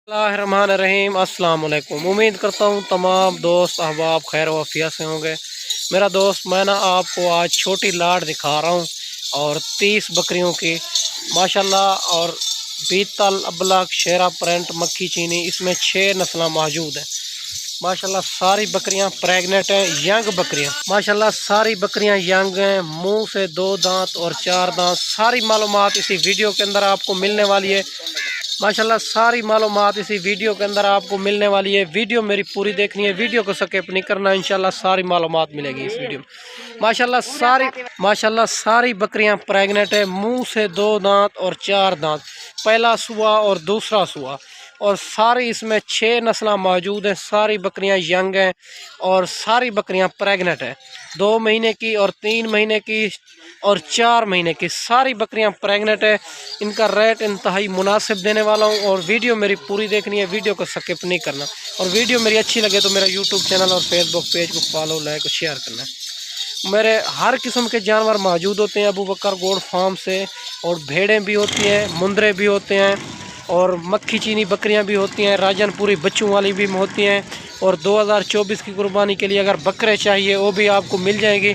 रहीम अस्सलाम वालेकुम। उम्मीद करता हूँ तमाम दोस्त अहबाब खैर वाफिया से होंगे। मेरा दोस्त मैं ना आपको आज छोटी लाट दिखा रहा हूँ और 30 बकरियों की माशाल्लाह। और बीतल अबलग शेरा प्रेंट मक्खी चीनी इसमें 6 नस्लें मौजूद हैं माशाल्लाह। सारी बकरियां प्रेग्नेंट हैं, यंग बकरियां माशाल्लाह। सारी बकरियां यंग हैं, मुंह से 2 दांत और 4 दांत। सारी मालूमात इसी वीडियो के अंदर आपको मिलने वाली है माशाल्लाह। सारी मालूमात इसी वीडियो के अंदर आपको मिलने वाली है। वीडियो मेरी पूरी देखनी है, वीडियो को स्किप नहीं करना। इंशाल्लाह सारी मालूमात मिलेगी इस वीडियो में माशाल्लाह। सारी बकरियां प्रेग्नेंट है, मुंह से 2 दांत और 4 दांत, पहला सुआ और दूसरा सुआ। और सारी इसमें 6 नस्लें मौजूद हैं। सारी बकरियां यंग हैं और सारी बकरियां प्रेग्नेंट हैं। 2 महीने की और 3 महीने की और 4 महीने की सारी बकरियां प्रेग्नेंट है। इनका रेट इंतहाई मुनासिब देने वाला हूं और वीडियो मेरी पूरी देखनी है, वीडियो को स्किप नहीं करना। और वीडियो मेरी अच्छी लगे तो मेरा यूट्यूब चैनल और फेसबुक पेज को फॉलो, लाइक और शेयर करना है। मेरे हर किस्म के जानवर मौजूद होते हैं अबू बकर गोड फार्म से। और भेड़ें भी होती हैं, मुंदरे भी होते हैं और मक्खी चीनी बकरियां भी होती हैं, राजनपुरी बच्चों वाली भी होती हैं। और 2024 की कुर्बानी के लिए अगर बकरे चाहिए वो भी आपको मिल जाएगी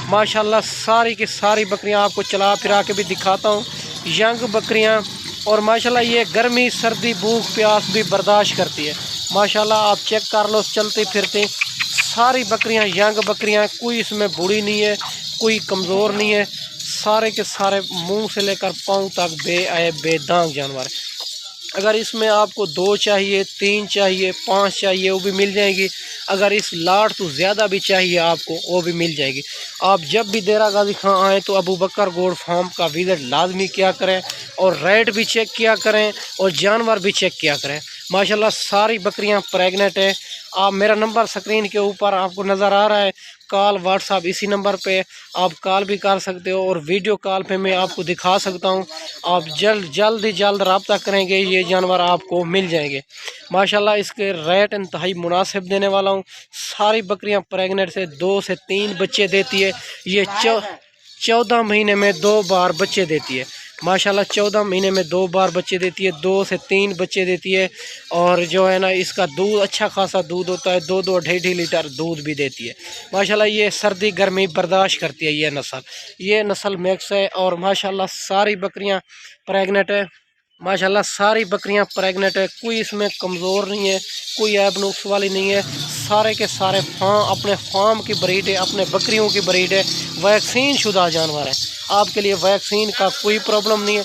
माशाल्लाह। सारी की सारी बकरियां आपको चला फिरा के भी दिखाता हूँ, यंग बकरियां। और माशाल्लाह ये गर्मी सर्दी भूख प्यास भी बर्दाश्त करती है माशाल्लाह। आप चेक कर लो चलती फिरती सारी बकरियां यंग बकरियां, कोई इसमें बूढ़ी नहीं है, कोई कमज़ोर नहीं है। सारे के सारे मुंह से लेकर पाँव तक बेदांग जानवर है। अगर इसमें आपको 2 चाहिए, 3 चाहिए, 5 चाहिए वो भी मिल जाएगी। अगर इस लाट तो ज़्यादा भी चाहिए आपको वो भी मिल जाएगी। आप जब भी देरा गाजी खां आएँ तो अबू बकर गोड फार्म का विज़िट लाजमी किया करें और रेट भी चेक किया करें और जानवर भी चेक किया करें माशाल्लाह। सारी बकरियां प्रेग्नेंट है। आप मेरा नंबर स्क्रीन के ऊपर आपको नज़र आ रहा है, कॉल व्हाट्सअप इसी नंबर पे आप कॉल भी कर सकते हो और वीडियो कॉल पे मैं आपको दिखा सकता हूँ। आप जल्द ही जल्द रब्ता करेंगे, ये जानवर आपको मिल जाएंगे माशाल्लाह। इसके रेट इंतहाई मुनासिब देने वाला हूँ। सारी बकरियां प्रेग्नेंट से 2 से 3 बच्चे देती है। ये 14 महीने में 2 बार बच्चे देती है माशाल्लाह। 14 महीने में 2 बार बच्चे देती है, 2 से 3 बच्चे देती है। और जो है ना इसका दूध अच्छा खासा दूध होता है, 2-2 2.5 लीटर दूध भी देती है माशाल्लाह। ये सर्दी गर्मी बर्दाश्त करती है ये नस्ल मैक्स है। और माशाल्लाह सारी बकरियां प्रेग्नेंट है माशाल्लाह। सारी बकरियां प्रेग्नेंट है, कोई इसमें कमज़ोर नहीं है, कोई ऐब नुक्स वाली नहीं है। सारे के सारे अपने फार्म की ब्रीड है, अपने बकरियों की ब्रीड है, वैक्सीन शुदा जानवर है। आपके लिए वैक्सीन का कोई प्रॉब्लम नहीं है,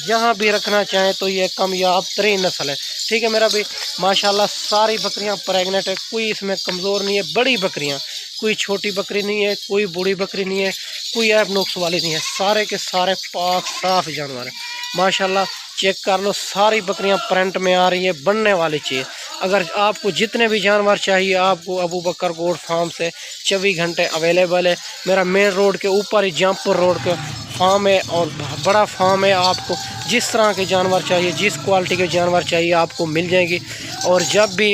जहाँ भी रखना चाहें तो ये कामयाब तरीन नस्ल है। ठीक है मेरा भी माशाल्लाह। सारी बकरियां प्रेग्नेंट है, कोई इसमें कमज़ोर नहीं है। बड़ी बकरियां, कोई छोटी बकरी नहीं है, कोई बूढ़ी बकरी नहीं है, कोई ऐब नुक्स वाली नहीं है। सारे के सारे पाक साफ जानवर है माशाल्लाह। चेक कर लो सारी बकरियां प्रिंट में आ रही है, बनने वाली चीज़। अगर आपको जितने भी जानवर चाहिए आपको अबू बकर गोड फार्म से 24 घंटे अवेलेबल है। मेरा मेन रोड के ऊपर ही जमपुर रोड के फार्म है और बड़ा फार्म है। आपको जिस तरह के जानवर चाहिए, जिस क्वालिटी के जानवर चाहिए आपको मिल जाएगी। और जब भी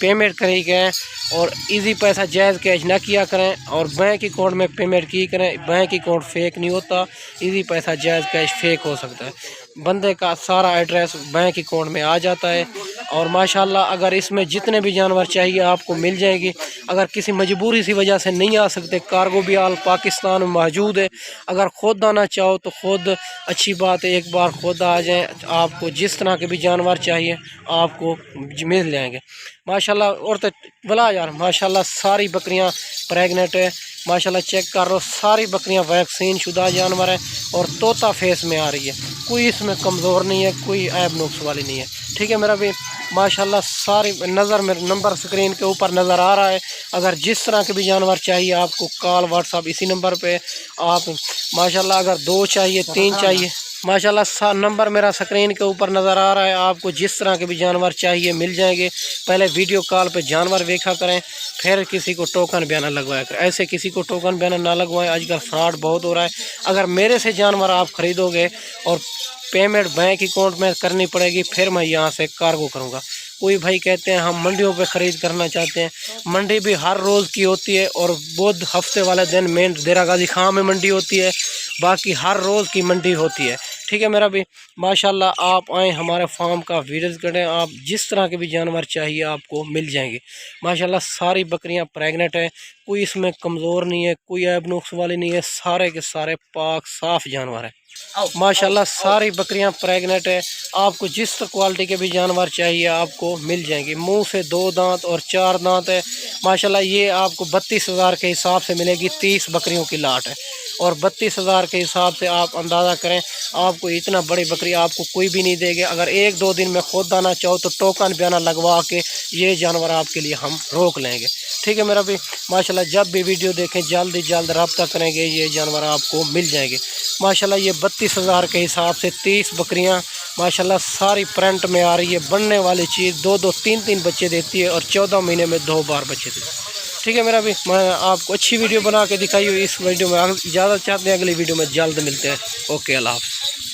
पेमेंट करी गए और इजी पैसा जायज़ कैश ना किया करें और बैंक अकाउंट में पेमेंट की करें। बैंक अकाउंट फेक नहीं होता, इजी पैसा जायज़ कैश फेक हो सकता है। बंदे का सारा एड्रेस बैंक अकाउंट में आ जाता है। और माशाल्लाह अगर इसमें जितने भी जानवर चाहिए आपको मिल जाएगी। अगर किसी मजबूरी सी वजह से नहीं आ सकते, कार्गो भी आल पाकिस्तान में मौजूद है। अगर ख़ुद आना चाहो तो ख़ुद अच्छी बात है, एक बार ख़ुद आ जाएँ। आपको जिस तरह के भी जानवर चाहिए आपको मिल जाएंगे माशाल्लाह। और तो भला यार माशाल्लाह सारी बकरियां प्रेग्नेंट है माशाल्लाह। चेक कर लो सारी बकरियां वैक्सीन शुदा जानवर है और तोता फेस में आ रही है, कोई इसमें कमज़ोर नहीं है, कोई ऐब नुक्स वाली नहीं है। ठीक है मेरा भी माशाल्लाह। सारी नज़र मेरे नंबर स्क्रीन के ऊपर नज़र आ रहा है। अगर जिस तरह के भी जानवर चाहिए आपको कॉल व्हाट्सअप इसी नंबर पे आप माशाल्लाह। अगर 2 चाहिए, 3 चाहिए माशाल्लाह, नंबर मेरा स्क्रीन के ऊपर नज़र आ रहा है। आपको जिस तरह के भी जानवर चाहिए मिल जाएंगे। पहले वीडियो कॉल पे जानवर देखा करें, फिर किसी को टोकन बयाना लगवाया करें। ऐसे किसी को टोकन बयाना ना लगवाएं, आजकल फ्रॉड बहुत हो रहा है। अगर मेरे से जानवर आप ख़रीदोगे और पेमेंट बैंक अकाउंट में करनी पड़ेगी, फिर मैं यहाँ से कार्गो करूँगा। कोई भाई कहते हैं हम मंडियों पे ख़रीद करना चाहते हैं, मंडी भी हर रोज़ की होती है और बुध हफ्ते वाले दिन मेन देरा गाजी खां में मंडी होती है, बाकी हर रोज़ की मंडी होती है। ठीक है मेरा भी। माशाल्लाह आप आएँ हमारे फार्म का विजिट करें, आप जिस तरह के भी जानवर चाहिए आपको मिल जाएंगे। माशाल्लाह सारी बकरियां प्रेग्नेंट हैं, कोई इसमें कमज़ोर नहीं है, कोई ऐब नुक्स वाली नहीं है, सारे के सारे पाक साफ़ जानवर हैं। माशाल्लाह सारी बकरियां प्रेग्नेंट है, आपको जिस क्वालिटी के भी जानवर चाहिए आपको मिल जाएंगे। मुंह से 2 दांत और 4 दांत है। माशाल्लाह ये आपको 32,000 के हिसाब से मिलेगी, 30 बकरियों की लाट है। और 32,000 के हिसाब से आप अंदाज़ा करें, आपको इतना बड़ी बकरी आपको कोई भी नहीं देगा। अगर 1-2 दिन में खुद आना चाहो तो टोकन बयाना लगवा के ये जानवर आपके लिए हम रोक लेंगे। ठीक है मेरा भी। माशाल्लाह जब भी वीडियो देखें जल्द से जल्द रब्ता करेंगे, ये जानवर आपको मिल जाएंगे। माशाल्लाह ये 32,000 के हिसाब से 30 बकरियां माशाल्लाह सारी प्रिंट में आ रही है। बनने वाली चीज़ 2-2 3-3 बच्चे देती है और 14 महीने में 2 बार बच्चे देती है। ठीक है मेरा भी। मैं आपको अच्छी वीडियो बना के दिखाई हुई इस वीडियो में। इजाज़त चाहते हैं, अगली वीडियो में जल्द मिलते हैं। ओके, अल्लाह हाफ़िज़।